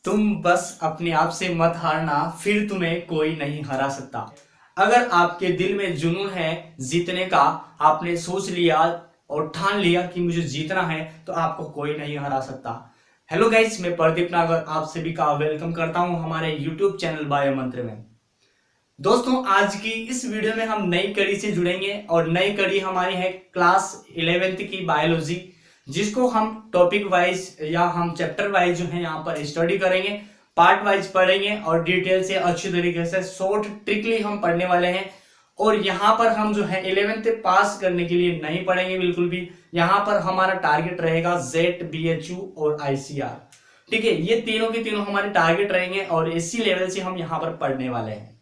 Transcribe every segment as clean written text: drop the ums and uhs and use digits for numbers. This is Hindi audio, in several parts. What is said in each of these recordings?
तुम बस अपने आप से मत हारना, फिर तुम्हें कोई नहीं हरा सकता। अगर आपके दिल में जुनून है जीतने का, आपने सोच लिया और ठान लिया कि मुझे जीतना है, तो आपको कोई नहीं हरा सकता। हेलो गाइस, मैं प्रदीप नागर आप सभी का वेलकम करता हूं हमारे यूट्यूब चैनल बायो मंत्र में। दोस्तों, आज की इस वीडियो में हम नई कड़ी से जुड़ेंगे और नई कड़ी हमारी है क्लास 11th की बायोलॉजी, जिसको हम टॉपिक वाइज या हम चैप्टर वाइज जो है यहाँ पर स्टडी करेंगे, पार्ट वाइज पढ़ेंगे और डिटेल से अच्छी तरीके से शॉर्ट ट्रिकली हम पढ़ने वाले हैं। और यहाँ पर हम जो है 11th पास करने के लिए नहीं पढ़ेंगे बिल्कुल भी। यहाँ पर हमारा टारगेट रहेगा जेट, BHU और ICR। ठीक है, ये तीनों के तीनों हमारे टारगेट रहेंगे और इसी लेवल से हम यहाँ पर पढ़ने वाले हैं।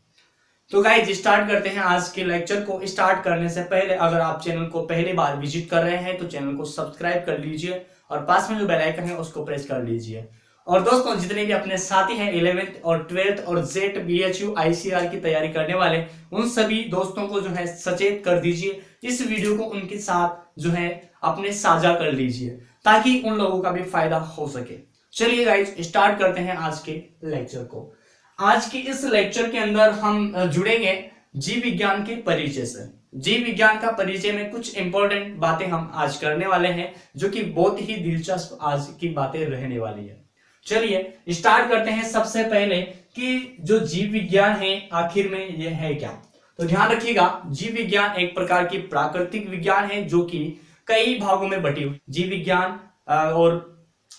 तो गाइज स्टार्ट करते हैं आज के लेक्चर को। स्टार्ट करने से पहले अगर आप चैनल को पहली बार विजिट कर रहे हैं तो चैनल को सब्सक्राइब कर लीजिए और पास में जो बेल आइकन है उसको प्रेस कर लीजिए। और दोस्तों, जितने भी अपने साथी हैं 11th और 12th और जेट, BHU, ICR की तैयारी करने वाले, उन सभी दोस्तों को जो है सचेत कर दीजिए। इस वीडियो को उनके साथ जो है अपने साझा कर लीजिए ताकि उन लोगों का भी फायदा हो सके। चलिए गाइज स्टार्ट करते हैं आज के लेक्चर को। आज की इस लेक्चर के अंदर हम जुड़ेंगे जीव विज्ञान के परिचय से। जीव विज्ञान का परिचय में कुछ इंपॉर्टेंट बातें हम आज करने वाले हैं, जो कि बहुत ही दिलचस्प आज की बातें रहने वाली है। चलिए स्टार्ट करते हैं। सबसे पहले कि जो जीव विज्ञान है आखिर में यह है क्या, तो ध्यान रखिएगा, जीव विज्ञान एक प्रकार की प्राकृतिक विज्ञान है जो कि कई भागों में बटी हुई। जीव विज्ञान और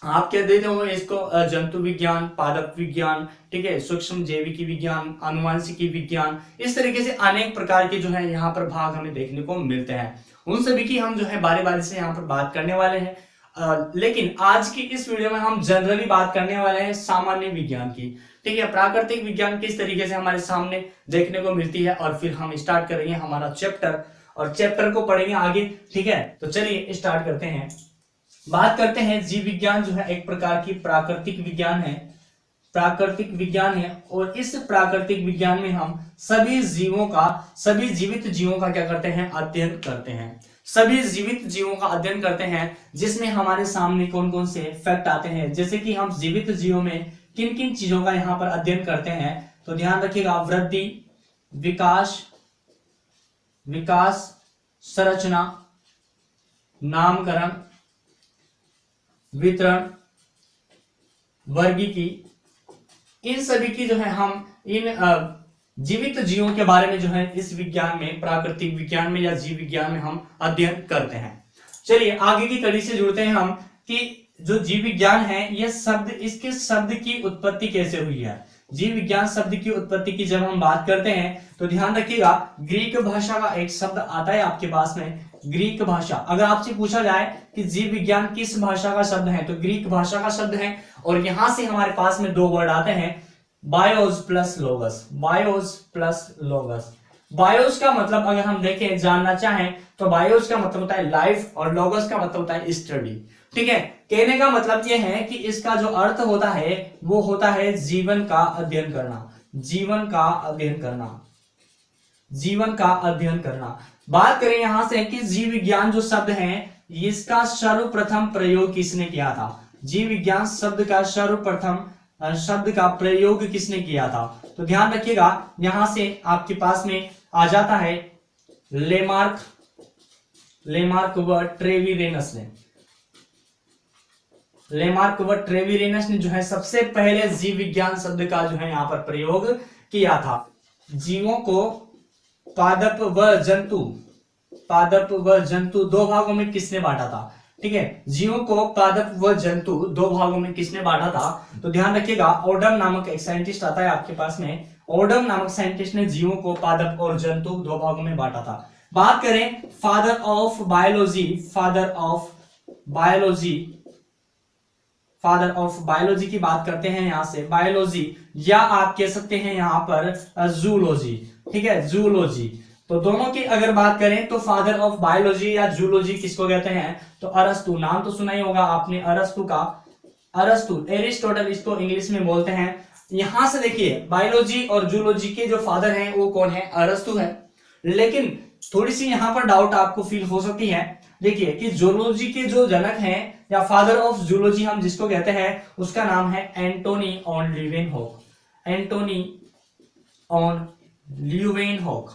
आप क्या देते हो इसको, जंतु विज्ञान, पादप विज्ञान, ठीक है, सूक्ष्म जैविकी विज्ञान, आनुवांशिकी विज्ञान, इस तरीके से अनेक प्रकार के जो है यहाँ पर भाग हमें देखने को मिलते हैं। उन सभी की हम जो है बारी बारी से यहाँ पर बात करने वाले हैं। लेकिन आज की इस वीडियो में हम जनरली बात करने वाले हैं सामान्य विज्ञान की। ठीक है, प्राकृतिक विज्ञान किस तरीके से हमारे सामने देखने को मिलती है, और फिर हम स्टार्ट करेंगे हमारा चैप्टर और चैप्टर को पढ़ेंगे आगे। ठीक है, तो चलिए स्टार्ट करते हैं। बात करते हैं जीव विज्ञान जो है एक प्रकार की प्राकृतिक विज्ञान है। प्राकृतिक विज्ञान है और इस प्राकृतिक विज्ञान में हम सभी जीवित जीवों का क्या करते हैं, अध्ययन करते हैं। सभी जीवित जीवों का अध्ययन करते हैं जिसमें हमारे सामने कौन कौन से फैक्ट आते हैं, जैसे कि हम जीवित जीवों में किन किन चीजों का यहाँ पर अध्ययन करते हैं। तो ध्यान रखिएगा, वृद्धि, विकास, संरचना, नामकरण, वितरण, वर्गीकी, इन सभी की जो है हम इन जीवित जीवों के बारे में जो है इस विज्ञान में, प्राकृतिक विज्ञान में या जीव विज्ञान में हम अध्ययन करते हैं। चलिए आगे की कड़ी से जुड़ते हैं हम कि जो जीव विज्ञान है यह शब्द, इसके शब्द की उत्पत्ति कैसे हुई है। जीव विज्ञान शब्द की उत्पत्ति की जब हम बात करते हैं तो ध्यान रखिएगा, ग्रीक भाषा का एक शब्द आता है आपके पास में, ग्रीक भाषा। अगर आपसे पूछा जाए कि जीव विज्ञान किस भाषा का शब्द है तो ग्रीक भाषा का शब्द है। और यहां से हमारे पास में दो वर्ड आते हैं, BIOS plus लोगस। BIOS plus लोगस। BIOS का मतलब अगर हम देखें, जानना चाहें तो बायोस का मतलब होता है लाइफ और लोगस का मतलब होता है स्टडी। ठीक है, कहने का मतलब यह है कि इसका जो अर्थ होता है वो होता है जीवन का अध्ययन करना, जीवन का अध्ययन करना, जीवन का अध्ययन करना। बात करें यहां से कि जीव विज्ञान जो शब्द है इसका सर्वप्रथम प्रयोग किसने किया था। जीव विज्ञान शब्द का सर्वप्रथम शब्द का प्रयोग किसने किया था, तो ध्यान रखिएगा, यहां से आपके पास में आ जाता है लेमार्क व ट्रेविरेनस ने। लेमार्क व ट्रेविरेनस ने जो है सबसे पहले जीव विज्ञान शब्द का जो है यहाँ पर प्रयोग किया था। जीवों को पादप व जंतु दो भागों में किसने बांटा था। ठीक है, जीवों को पादप व जंतु दो भागों में किसने बांटा था, तो ध्यान रखिएगा, ओडम नामक एक साइंटिस्ट आता है आपके पास में। ओडम नामक साइंटिस्ट ने जीवों को पादप और जंतु दो भागों में बांटा था। बात करें फादर ऑफ बायोलॉजी की बात करते हैं यहां से, बायोलॉजी, या आप कह सकते हैं यहां पर जूलॉजी। ठीक है, जूलॉजी। तो दोनों की अगर बात करें तो फादर ऑफ बायोलॉजी या जूलॉजी किसको कहते हैं, तो अरस्तु। नाम तो सुना ही होगा आपने अरस्तु का, अरस्तु, एरिस्टोटल इसको इंग्लिश में बोलते हैं। यहां से देखिए, बायोलॉजी और जूलॉजी के जो फादर हैं वो कौन है, अरस्तु है। लेकिन थोड़ी सी यहां पर डाउट आपको फील हो सकती है, देखिए कि जूलॉजी के जो जनक हैं या फादर ऑफ जूलॉजी हम जिसको कहते हैं उसका नाम है Antonie van Leeuwenhoek. Antonie van Leeuwenhoek.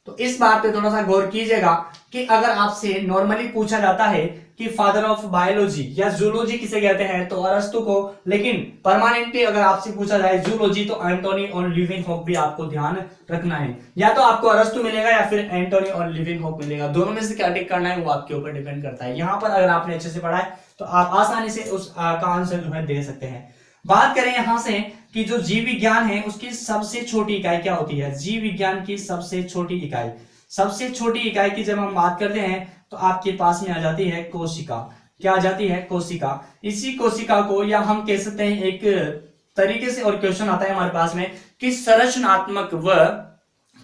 तो इस बात पे थोड़ा सा गौर कीजिएगा कि अगर आपसे नॉर्मली पूछा जाता है कि फादर ऑफ बायोलॉजी या जूलॉजी किसे कहते हैं तो अरस्तु को, लेकिन परमानेंटली अगर आपसे पूछा जाए जूलॉजी तो एंटोनी ऑन लीवेनहॉक भी आपको ध्यान रखना है। या तो आपको अरस्तु मिलेगा या फिर एंटोनी ऑन लीवेनहॉक मिलेगा, दोनों में से क्या टिक करना है वो आपके ऊपर डिपेंड करता है। यहाँ पर अगर आपने अच्छे से पढ़ा है तो आप आसानी से उस का आंसर जो है दे सकते हैं। बात करें यहां से कि जो जीव विज्ञान है उसकी सबसे छोटी इकाई क्या होती है। जीव विज्ञान की सबसे छोटी इकाई, सबसे छोटी इकाई की जब हम बात करते हैं तो आपके पास में आ जाती है कोशिका। क्या आ जाती है? कोशिका। इसी कोशिका को, या हम कह सकते हैं एक तरीके से और क्वेश्चन आता है हमारे पास में कि संरचनात्मक व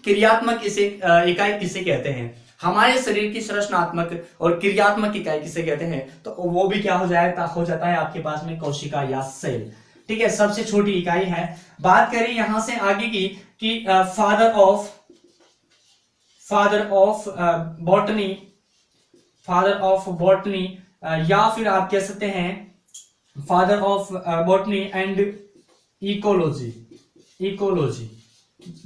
क्रियात्मक इसे इकाई किसे कहते हैं। हमारे शरीर की संरचनात्मक और क्रियात्मक इकाई किसे कहते हैं तो वो भी क्या हो जाता है आपके पास में कोशिका या सेल। ठीक है, सबसे छोटी इकाई है। बात करें यहां से आगे की कि फादर ऑफ बॉटनी या फिर आप कह सकते हैं father of botany and ecology.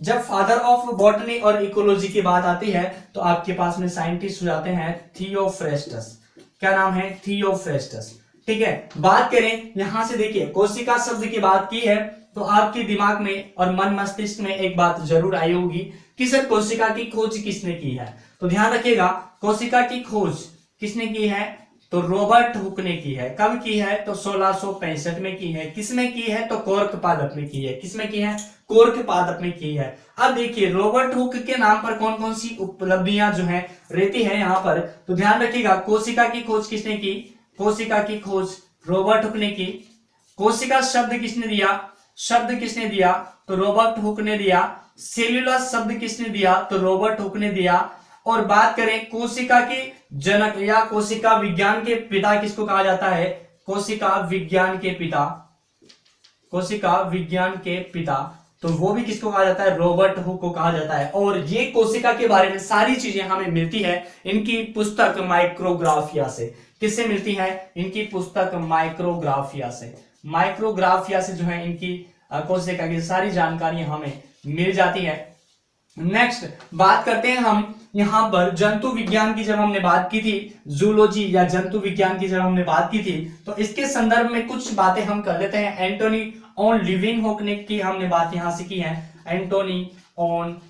जब फादर ऑफ बॉटनी और इकोलॉजी की बात आती है तो आपके पास में साइंटिस्ट हो जाते हैं थियोफ्रेस्टस। क्या नाम है? थियोफ्रेस्टस। ठीक है, बात करें यहां से देखिए कोशिका शब्द की बात की है तो आपके दिमाग में और मन मस्तिष्क में एक बात जरूर आई होगी कि सर कोशिका की खोज किसने की है। तो ध्यान रखिएगा, कोशिका की खोज किसने की है तो रॉबर्ट हुक ने की है। कब की है तो 1665 में की है। किसमें की है तो कोर्क पादप में की है। किसमें की है? कोर्क पादप में की है। अब देखिए रॉबर्ट हुक के नाम पर कौन कौन सी उपलब्धियां जो है रहती है यहाँ पर, तो ध्यान रखिएगा कोशिका की खोज किसने की? कोशिका की खोज रॉबर्ट हुक ने की। कोशिका शब्द किसने दिया? शब्द किसने दिया तो रॉबर्ट हुक ने दिया। सेल्यूलस शब्द किसने दिया तो रॉबर्ट हुक ने दिया। और बात करें कोशिका के जनक या कोशिका विज्ञान के पिता किसको कहा जाता है? कोशिका विज्ञान के पिता, कोशिका विज्ञान के पिता, तो वो भी किसको कहा जाता है? रॉबर्ट हुक को कहा जाता है। और ये कोशिका के बारे में सारी चीजें हमें मिलती है इनकी पुस्तक माइक्रोग्राफिया से। किससे मिलती है? इनकी पुस्तक माइक्रोग्राफिया से। माइक्रोग्राफिया से जो है इनकी कोशिका की सारी जानकारी हमें मिल जाती है। नेक्स्ट बात करते हैं हम यहां पर जंतु विज्ञान की। जब हमने बात की थी जूलॉजी या जंतु विज्ञान की, जब हमने बात की थी तो इसके संदर्भ में कुछ बातें हम कर लेते हैं। एंटोनी ऑन लीवेनहॉक ने की हमने बात यहां से की है। एंटोनी ऑन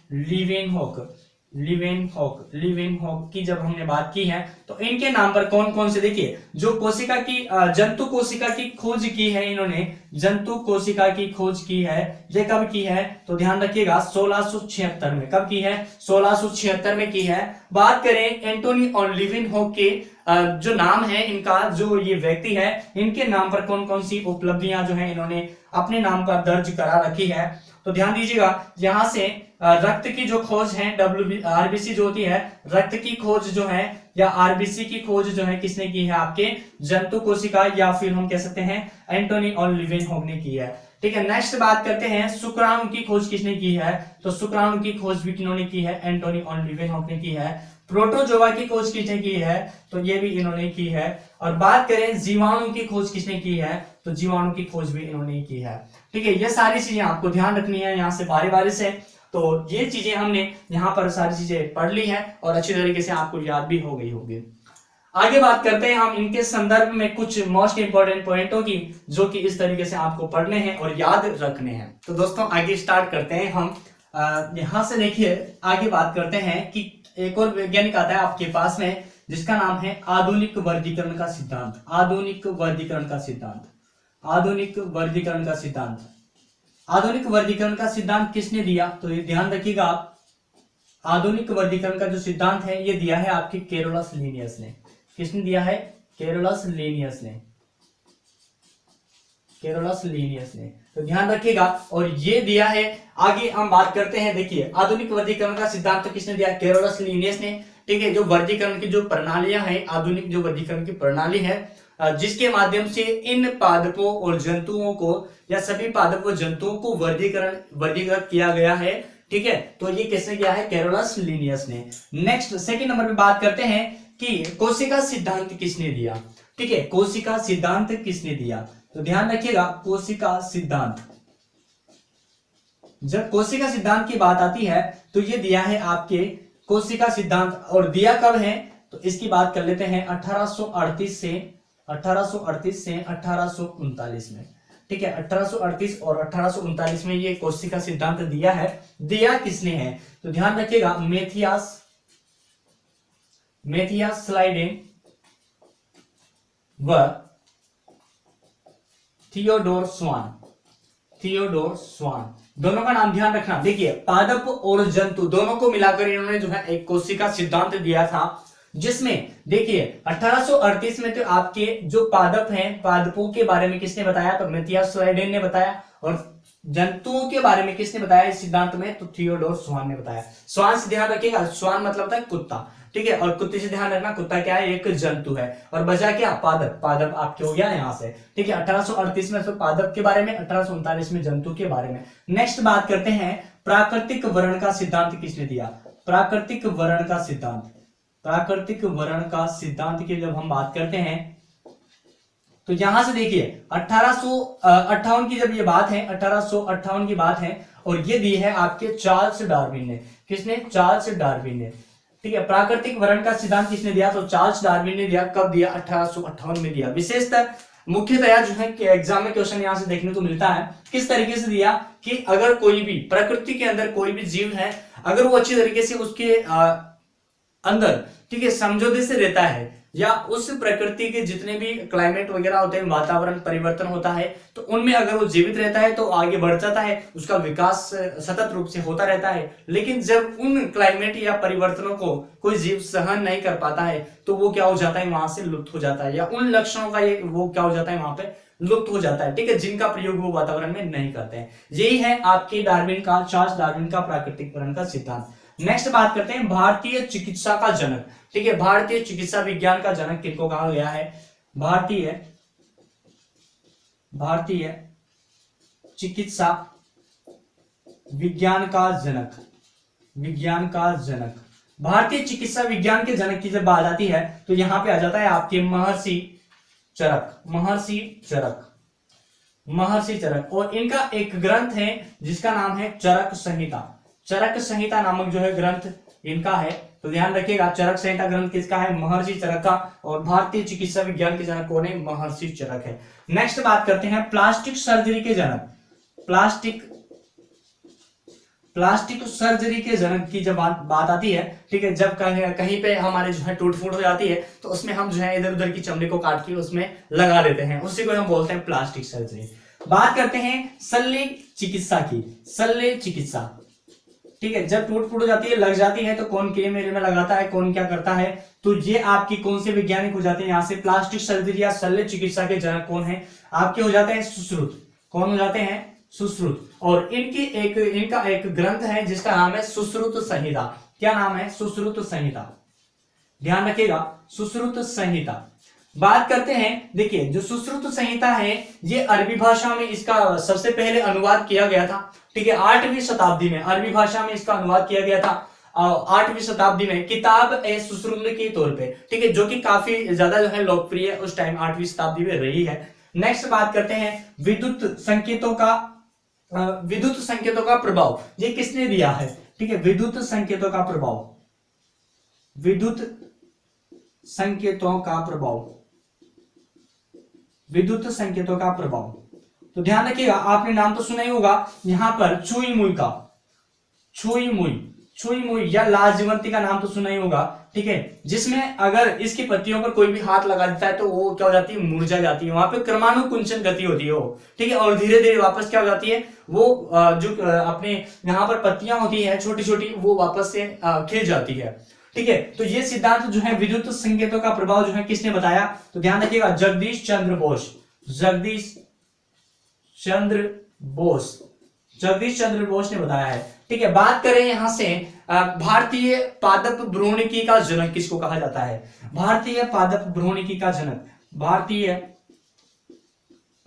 लीवेनहॉक की जब हमने बात की है तो इनके नाम पर कौन कौन से, देखिए जो कोशिका की जंतु कोशिका की खोज की है इन्होंने, जंतु कोशिका की खोज की है, ये कब की है तो ध्यान रखिएगा 1676 में। कब की है? 1676 में की है। बात करें एंटोनी ऑन लीवेनहॉक के जो नाम है इनका, जो ये व्यक्ति है इनके नाम पर कौन कौन सी उपलब्धियां जो है इन्होंने अपने नाम पर दर्ज करा रखी है। तो ध्यान दीजिएगा यहां से रक्त की जो खोज है आरबीसी जो होती है, रक्त की खोज जो है या आरबीसी की खोज जो है किसने की है? आपके जंतु कोशिका या फिर हम कह सकते हैं एंटोनी ऑन लीवेनहॉक ने की है। ठीक है, नेक्स्ट बात करते हैं शुक्राणु की खोज किसने की है तो शुक्राणु की खोज भी किन्होंने की है? एंटोनी ऑन लीवेनहॉक ने की है। प्रोटोजोआ की खोज किसने की है तो ये भी इन्होंने की है। और बात करें जीवाणु की खोज किसने की है तो जीवाणु की खोज भी इन्होंने की है। ठीक है, ये सारी चीजें आपको ध्यान रखनी है यहाँ से बारी बारी से। तो ये चीजें हमने यहाँ पर सारी चीजें पढ़ ली है और अच्छी तरीके से आपको याद भी हो गई होगी। आगे बात करते हैं हम इनके संदर्भ में कुछ मोस्ट इंपोर्टेंट पॉइंटों की, जो कि इस तरीके से आपको पढ़ने हैं और याद रखने हैं। तो दोस्तों आगे स्टार्ट करते हैं हम। यहाँ से देखिए आगे बात करते हैं कि एक और वैज्ञानिक आता है आपके पास में जिसका नाम है आधुनिक वर्गीकरण का सिद्धांत। आधुनिक वर्गीकरण का सिद्धांत। आधुनिक वर्गीकरण का सिद्धांत। आधुनिक वर्गीकरण का सिद्धांत किसने दिया तो ये ध्यान रखिएगा आप, आधुनिक वर्गीकरण का जो सिद्धांत है ये दिया है आपके कैरोलस लिनियस ने। किसने दिया है? कैरोलस लिनियस ने। कैरोलस लिनियस ने, तो ध्यान रखिएगा। और ये दिया है, आगे हम बात करते हैं। देखिए आधुनिक वर्गीकरण का सिद्धांत तो किसने दिया? कैरोलस लिनियस ने। ठीक है, जो वर्गीकरण की जो प्रणालियां हैं, आधुनिक जो वर्गीकरण की प्रणाली है जिसके माध्यम से इन पादपों और जंतुओं को या सभी पादप और जंतुओं को वर्गीकृत किया गया है। ठीक है, तो ये किसने किया है? कैरोलस लिनियस ने। नेक्स्ट सेकंड नंबर पे बात करते हैं कि कोशिका सिद्धांत किसने दिया। ठीक है, कोशिका सिद्धांत किसने दिया, तो ध्यान रखिएगा कोशिका सिद्धांत। जब कोशिका सिद्धांत की बात आती है तो ये दिया है आपके कोशिका सिद्धांत, और दिया कब है तो इसकी बात कर लेते हैं 1838 से 1839 में। ठीक है, 1838 और 1839 में ये कोशिका सिद्धांत दिया है। दिया किसने है तो ध्यान रखिएगा मेथियास स्लाइडेन व थियोडोर स्वान, दोनों का नाम ध्यान रखना। देखिए, पादप और जंतु दोनों को मिलाकर इन्होंने जो है एक कोशिका सिद्धांत दिया था, जिसमें देखिए 1838 में तो आपके जो पादप हैं, पादपों के बारे में किसने बताया तो मेथियास स्लाइडेन ने बताया, और जंतुओं के बारे में किसने बताया इस सिद्धांत में तो थियोडोर स्वान ने बताया। स्वान से ध्यान रखिएगा, स्वान मतलब होता है कुत्ता। ठीक है, और कुत्ते से ध्यान रखना, कुत्ता क्या है एक जंतु है, और बचा क्या पादप, पादप आपके हो गया यहां से। ठीक है, 1838 में तो पादप के बारे में, 1839 में जंतु के बारे में। नेक्स्ट बात करते हैं प्राकृतिक वर्ण का सिद्धांत किसने दिया। प्राकृतिक वर्ण का सिद्धांत की जब हम बात करते हैं तो यहां से देखिए 1858 की जब ये बात है, 1858 की बात है, और ये दी है आपके चार्ल्स डार्विन ने। किसने, चार्ल्स डार्विन ने। ठीक है, प्राकृतिक वर्ण का सिद्धांत किसने दिया तो चार्ल्स डार्विन ने दिया। कब दिया, 1858 में दिया। विशेषतः मुख्यतया जो है कि एग्जाम में क्वेश्चन यहां से देखने को मिलता है, किस तरीके से दिया कि अगर कोई भी प्रकृति के अंदर कोई भी जीव है, अगर वो अच्छी तरीके से उसके अंदर ठीक है समझौते से रहता है, या उस प्रकृति के जितने भी क्लाइमेट वगैरह होते हैं, वातावरण परिवर्तन होता है, तो उनमें अगर वो जीवित रहता है तो आगे बढ़ जाता है, उसका विकास सतत रूप से होता रहता है। लेकिन जब उन क्लाइमेट या परिवर्तनों को कोई जीव सहन नहीं कर पाता है तो वो क्या हो जाता है, वहां से लुप्त हो जाता है, या उन लक्षणों का ये वो क्या हो जाता है, वहां पे लुप्त हो जाता है। ठीक है, जिनका प्रयोग वो वातावरण में नहीं करते हैं। यही है आपके डार्विन का, चार्ल्स डार्विन का प्राकृतिक वर्ण का सिद्धांत। नेक्स्ट बात करते हैं भारतीय चिकित्सा का जनक। ठीक है, भारतीय चिकित्सा विज्ञान का जनक किनको कहा गया है, भारतीय चिकित्सा विज्ञान का जनक, भारतीय चिकित्सा विज्ञान के जनक की जब बात आती है तो यहां पे आ जाता है आपके महर्षि चरक, और इनका एक ग्रंथ है जिसका नाम है चरक संहिता नामक जो है ग्रंथ इनका है। तो ध्यान रखिएगा, चरक संहिता ग्रंथ किसका है, महर्षि चरक का, और भारतीय चिकित्सा विज्ञान के जनक कौन है, महर्षि चरक है। नेक्स्ट बात करते हैं प्लास्टिक सर्जरी के जनक, प्लास्टिक सर्जरी के जनक की जब बात आती है, ठीक है, जब कहीं पे हमारे जो है टूट फूट हो जाती है तो उसमें हम जो है इधर उधर की चमड़ी को काट के उसमें लगा देते हैं, उसी को हम बोलते हैं प्लास्टिक सर्जरी। बात करते हैं शल्य चिकित्सा। ठीक है, जब टूट फूट हो जाती है, लग जाती है, तो कौन के मेरे में लगाता है, कौन क्या करता है, तो ये आपकी कौन से वैज्ञानिक हो जाते हैं, यहाँ से प्लास्टिक सर्जरी या शल्य चिकित्सा के जनक कौन है, आपके हो जाते हैं सुश्रुत। कौन हो जाते हैं, सुश्रुत। और इनका एक ग्रंथ है जिसका नाम है सुश्रुत संहिता। क्या नाम है, सुश्रुत संहिता। ध्यान रखिएगा, सुश्रुत संहिता। बात करते हैं, देखिए जो सुश्रुत संहिता है ये अरबी भाषा में इसका सबसे पहले अनुवाद किया गया था। ठीक है, 8वीं शताब्दी में अरबी भाषा में इसका अनुवाद किया गया था, 8वीं शताब्दी में किताब ए सुश्रुत के तौर पे। ठीक है, जो कि काफी ज्यादा जो है लोकप्रिय उस टाइम 8वीं शताब्दी में रही है। नेक्स्ट बात करते हैं विद्युत संकेतों का प्रभाव, ये किसने दिया है। ठीक है, विद्युत संकेतों का प्रभाव। तो ध्यान रखिएगा, आपने नाम तो सुना ही होगा यहां पर छुई मुई या लाजवंती का नाम तो सुना ही होगा। ठीक है, जिसमें अगर इसकी पत्तियों पर कोई भी हाथ लगा देता है तो वो क्या हो जाती है, मुरझा जाती है, वहां पे क्रमानुकुंचन गति होती है वो। ठीक है, और धीरे धीरे वापस क्या हो जाती है, वो जो अपने यहाँ पर पत्तियां होती है छोटी छोटी, वो वापस से खिल जाती है। ठीक है, तो ये सिद्धांत जो है विद्युत संकेतों का प्रभाव जो है किसने बताया, तो ध्यान रखिएगा जगदीश चंद्र बोस ने बताया है। ठीक है, बात करें यहां से भारतीय पादप भ्रूणिकी का जनक किसको कहा जाता है, भारतीय पादप भ्रूणिकी का जनक, भारतीय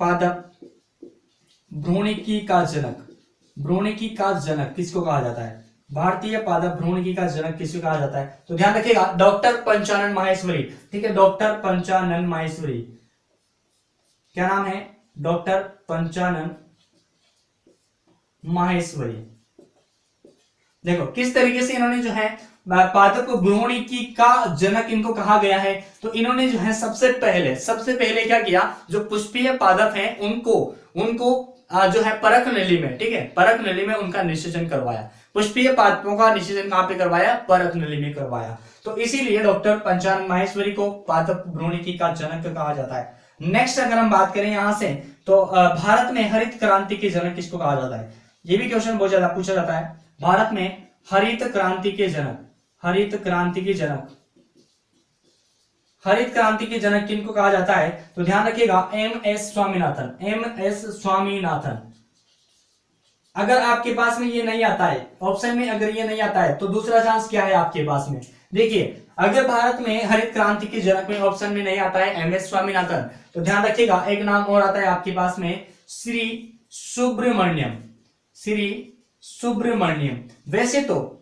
पादप भ्रूणिकी का जनक किसको कहा जाता है, भारतीय पादप भ्रूणकी का जनक किसे कहा जाता है? तो ध्यान रखिएगा, डॉक्टर पंचानन माहेश्वरी। ठीक है, डॉक्टर पंचानन माहेश्वरी। क्या नाम है? डॉक्टर पंचानन माहेश्वरी। देखो किस तरीके से इन्होंने जो है पादप भ्रूणकी का जनक इनको कहा गया है। तो इन्होंने जो है सबसे पहले क्या किया, जो पुष्पीय पादप हैं उनको जो है परख नली में, ठीक है, परख नली में उनका निषेचन करवाया। पुष्पीय पादपों का निषेचन कहां पे करवाया? परख नली में करवाया। तो इसीलिए डॉक्टर पंचानन माहेश्वरी को पादप भ्रूणकी का जनक कहा जाता है। नेक्स्ट अगर हम बात करें यहां से, तो भारत में हरित क्रांति के जनक किसको कहा जाता है? ये भी क्वेश्चन बहुत ज्यादा पूछा जाता है। भारत में हरित क्रांति के जनक किनको कहा जाता है? तो ध्यान रखिएगा, एम.एस. स्वामीनाथन। अगर आपके पास में ये नहीं आता है ऑप्शन में, अगर ये नहीं आता है तो दूसरा चांस क्या है आपके पास में? देखिए, अगर भारत में हरित क्रांति के जनक में ऑप्शन में नहीं आता है एम.एस. स्वामीनाथन, तो ध्यान रखिएगा एक नाम और आता है आपके पास में, श्री सुब्रमण्यम। वैसे तो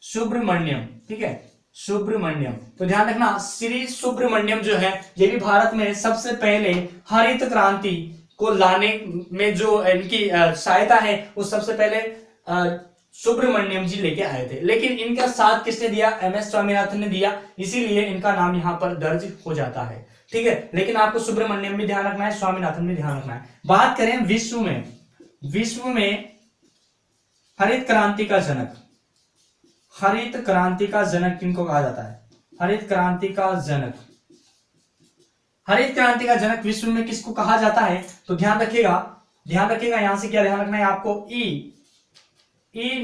सुब्रमण्यम, ठीक है, सुब्रमण्यम। तो ध्यान रखना, श्री सुब्रमण्यम जो है ये भी भारत में सबसे पहले हरित क्रांति को लाने में जो इनकी सहायता है वो सबसे पहले सुब्रमण्यम जी लेके आए थे। लेकिन इनका साथ किसने दिया? एम.एस. स्वामीनाथन ने दिया, इसीलिए इनका नाम यहाँ पर दर्ज हो जाता है। ठीक है, लेकिन आपको सुब्रमण्यम भी ध्यान रखना है, स्वामीनाथन भी ध्यान रखना है। बात करें विश्व में हरित क्रांति का जनक किनको कहा जाता है? हरित क्रांति का जनक विश्व में किसको कहा जाता है? तो ध्यान रखिएगा यहां से क्या ध्यान रखना है आपको? ई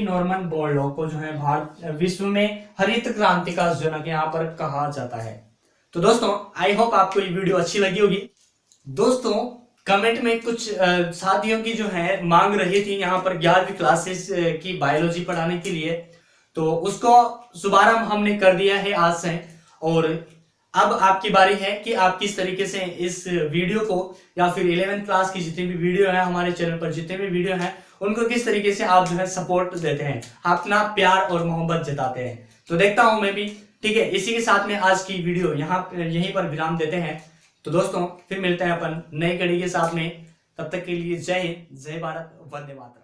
नॉर्मन बोरलॉग को जो है भारत विश्व में हरित क्रांति का जनक यहां पर कहा जाता है। तो दोस्तों, आई होप आपको ये वीडियो अच्छी लगी होगी। दोस्तों, कमेंट में कुछ साथियों की जो है मांग रही थी यहाँ पर 11वीं क्लासेस की बायोलॉजी पढ़ाने के लिए, तो उसको शुभारंभ हमने कर दिया है आज से। और अब आपकी बारी है कि आप किस तरीके से इस वीडियो को, या फिर 11th क्लास की जितनी भी वीडियो है हमारे चैनल पर, जितने भी वीडियो हैं उनको किस तरीके से आप जो है सपोर्ट देते हैं, अपना प्यार और मोहब्बत जताते हैं। तो देखता हूं मैं भी। ठीक है, इसी के साथ में आज की वीडियो यहीं पर विराम देते हैं। तो दोस्तों, फिर मिलते हैं अपन नई कड़ी के साथ में। तब तक के लिए जय हिंद, जय भारत, वंदे मातरम।